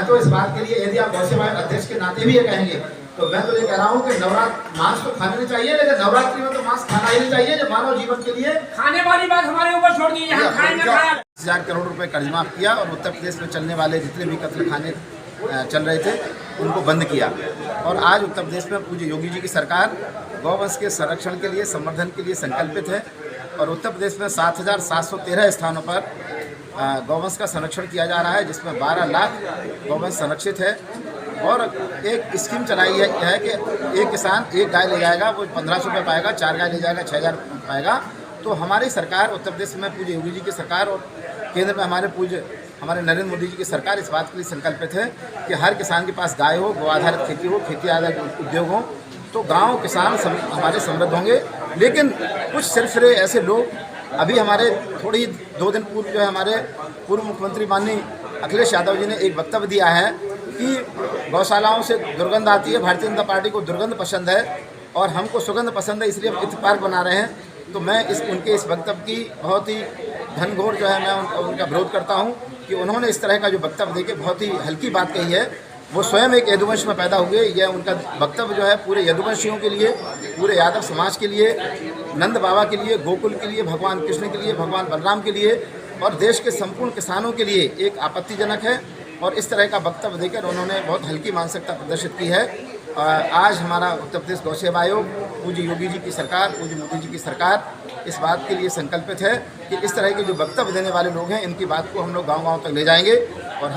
मैं तो इस बात के लिए, यदि आप गौ सेवा अध्यक्ष के नाते भी ये कहेंगे, तो मैं तो ये कह रहा हूँ कि नवरात्र मांस तो खाने नहीं चाहिए, लेकिन नवरात्रि में तो मांस खाना ही नहीं चाहिए। जो मानव जीवन के लिए खाने वाली बात हमारे ऊपर छोड़ दीजिए, हम खाएं ना खाएं। 1000 करोड़ रुपए कर्ज माफ किया और उत्तर प्रदेश में चलने वाले जितने भी कत्ल खाने चल रहे थे उनको बंद किया। और आज उत्तर प्रदेश में पूज्य योगी जी की सरकार गौवंश के संरक्षण के लिए, संवर्धन के लिए संकल्पित है। और उत्तर प्रदेश में 7713 स्थानों पर गौवंश का संरक्षण किया जा रहा है, जिसमें 12 लाख गौवंश संरक्षित है। और एक स्कीम चलाई है कि एक किसान एक गाय ले जाएगा, वो 1500 रुपये पाएगा, 4 गाय ले जाएगा 6000 पाएगा। तो हमारी सरकार उत्तर प्रदेश में पूज्य योगी जी की सरकार और केंद्र में हमारे नरेंद्र मोदी जी की सरकार इस बात के लिए संकल्पित है कि हर किसान के पास गाय हो, गौ आधारित खेती हो, खेती आधारित उद्योग हो, तो गाँव किसान हमारे समृद्ध होंगे। लेकिन कुछ सिरफिरे ऐसे लोग, अभी हमारे थोड़ी 2 दिन पूर्व जो है हमारे पूर्व मुख्यमंत्री माननीय अखिलेश यादव जी ने एक वक्तव्य दिया है कि गौशालाओं से दुर्गंध आती है, भारतीय जनता पार्टी को दुर्गंध पसंद है और हमको सुगंध पसंद है, इसलिए हम इत्तेफाक बना रहे हैं। तो मैं उनके इस वक्तव्य की बहुत ही घनघोर जो है मैं उनका विरोध करता हूं कि उन्होंने इस तरह का जो वक्तव्य देके बहुत ही हल्की बात कही है। वो स्वयं एक यदुवंश में पैदा हुए, यह उनका वक्तव्य जो है पूरे यदुवंशियों के लिए, पूरे यादव समाज के लिए, नंद बाबा के लिए, गोकुल के लिए, भगवान कृष्ण के लिए, भगवान बलराम के लिए और देश के संपूर्ण किसानों के लिए एक आपत्तिजनक है। और इस तरह का वक्तव्य देकर उन्होंने बहुत हल्की मानसिकता प्रदर्शित की है। आज हमारा उत्तर प्रदेश गौ सेवा आयोग, पूज्य योगी जी की सरकार, पूज्य मोदी जी की सरकार इस बात के लिए संकल्पित है कि इस तरह के जो वक्तव्य देने वाले लोग हैं, इनकी बात को हम लोग गाँव-गाँव तक ले जाएंगे। और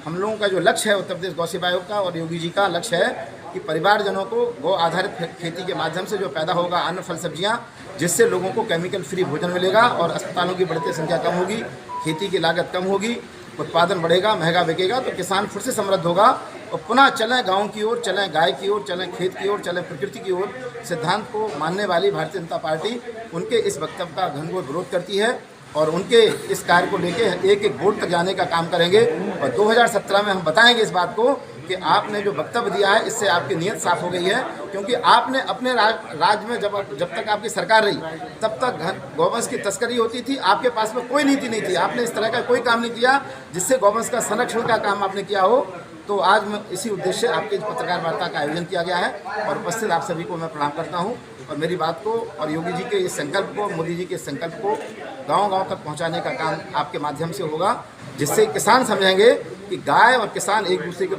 हम लोगों का जो लक्ष्य है उत्तर प्रदेश गौ सेवा आयोग का और योगी जी का लक्ष्य है कि परिवारजनों को गौ आधारित खेती के माध्यम से जो पैदा होगा अन्न, फल, सब्जियाँ, जिससे लोगों को केमिकल फ्री भोजन मिलेगा और अस्पतालों की बढ़ती संख्या कम होगी, खेती की लागत कम होगी, उत्पादन बढ़ेगा, महंगा बिकेगा, तो किसान फिर से समृद्ध होगा और पुनः चलें गांव की ओर, चलें गाय की ओर, चलें खेत की ओर, चलें प्रकृति की ओर। सिद्धांत को मानने वाली भारतीय जनता पार्टी उनके इस वक्तव्य का घनघोर विरोध करती है और उनके इस कार्य को लेके एक वोट तक जाने का काम करेंगे। और 2017 में हम बताएंगे इस बात को कि आपने जो वक्तव्य दिया है इससे आपकी नीयत साफ हो गई है, क्योंकि आपने अपने राज्य में जब तक आपकी सरकार रही तब तक गौवंश की तस्करी होती थी, आपके पास में कोई नीति नहीं थी, आपने इस तरह का कोई काम नहीं किया जिससे गौवंश का संरक्षण का काम आपने किया हो। तो आज मैं इसी उद्देश्य से आपकी पत्रकार वार्ता का आयोजन किया गया है और उपस्थित आप सभी को मैं प्रणाम करता हूं और मेरी बात को और योगी जी के इस संकल्प को, मोदी जी के इस संकल्प को गांव-गांव तक पहुंचाने का काम आपके माध्यम से होगा, जिससे किसान समझेंगे कि गाय और किसान एक दूसरे के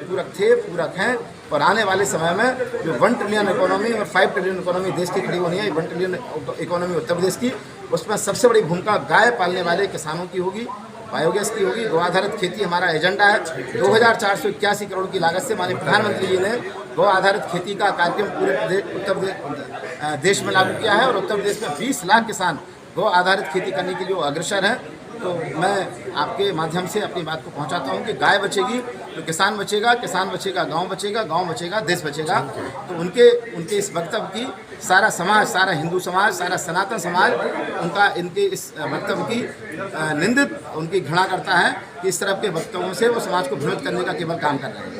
पूरक हैं। और आने वाले समय में जो 1 ट्रिलियन इकोनॉमी और 5 ट्रिलियन इकोनॉमी देश की खड़ी होनी है, 1 ट्रिलियन इकोनॉमी उत्तर प्रदेश की, उसमें सबसे बड़ी भूमिका गाय पालने वाले किसानों की होगी, बायोगैस की होगी। गौ आधारित खेती हमारा एजेंडा है। 2481 करोड़ की लागत से माननीय प्रधानमंत्री जी ने गौ आधारित खेती का कार्यक्रम पूरे उत्तर देश में लागू किया है और उत्तर प्रदेश में 20 लाख किसान गौ आधारित खेती करने के लिए अग्रसर हैं। तो मैं आपके माध्यम से अपनी बात को पहुंचाता हूं कि गाय बचेगी तो किसान बचेगा, किसान बचेगा गांव बचेगा, गांव बचेगा देश बचेगा। तो उनके इस वक्तव्य की सारा समाज, सारा हिंदू समाज, सारा सनातन समाज इनके इस वक्तव्य की निंदित, उनकी घृणा करता है कि इस तरह के वक्तव्यों से वो समाज को भ्रमित करने का केवल काम कर रहे हैं।